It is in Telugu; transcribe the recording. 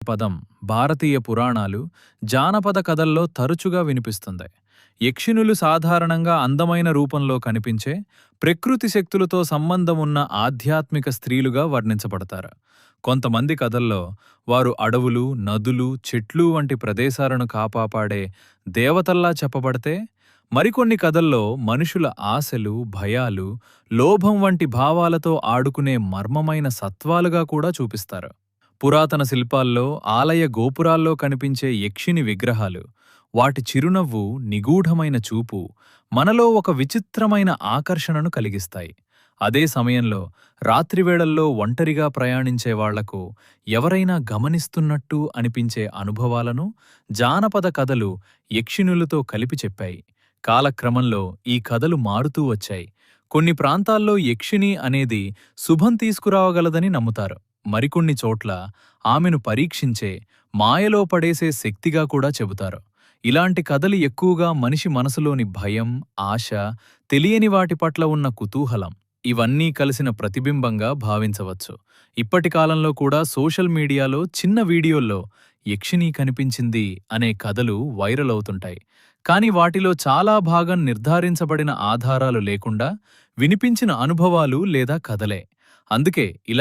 పదం భారతీయ పురాణాలు, జానపద కథల్లో తరచుగా వినిపిస్తుంది. యక్షిణులు సాధారణంగా అందమైన రూపంలో కనిపించే, ప్రకృతి శక్తులతో సంబంధమున్న ఆధ్యాత్మిక స్త్రీలుగా వర్ణించబడతారు. కొంతమంది కథల్లో వారు అడవులు, నదులు, చెట్లు వంటి ప్రదేశాలను కాపాడే దేవతల్లా చెప్పబడితే, మరికొన్ని కథల్లో మనుషుల ఆశలు, భయాలు, లోభం వంటి భావాలతో ఆడుకునే మర్మమైన సత్వాలుగా కూడా చూపిస్తారు. పురాతన శిల్పాల్లో, ఆలయ గోపురాల్లో కనిపించే యక్షిని విగ్రహాలు, వాటి చిరునవ్వు, నిగూఢమైన చూపు మనలో ఒక విచిత్రమైన ఆకర్షణను కలిగిస్తాయి. అదే సమయంలో రాత్రివేళల్లో ఒంటరిగా ప్రయాణించే వాళ్లకు ఎవరైనా గమనిస్తున్నట్టు అనిపించే అనుభవాలను జానపద కథలు యక్షిణులతో కలిపి చెప్పాయి. కాలక్రమంలో ఈ కథలు మారుతూ వచ్చాయి. కొన్ని ప్రాంతాల్లో యక్షిణి అనేది శుభం తీసుకురావగలదని నమ్ముతారు. మరికొన్ని చోట్ల ఆమెను పరీక్షించే, మాయలో పడేసే శక్తిగా కూడా చెబుతారు. ఇలాంటి కథలు ఎక్కువగా మనిషి మనసులోని భయం, ఆశ, తెలియని వాటి పట్ల ఉన్న కుతూహలం ఇవన్నీ కలిసిన ప్రతిబింబంగా భావించవచ్చు. ఇప్పటి కాలంలో కూడా సోషల్ మీడియాలో చిన్న వీడియోల్లో యక్షిణి కనిపించింది అనే కథలు వైరల్ అవుతుంటాయి. కానీ వాటిలో చాలా భాగం నిర్ధారించబడిన ఆధారాలు లేకుండా వినిపించిన అనుభవాలు లేదా కథలే. అందుకే ఇలా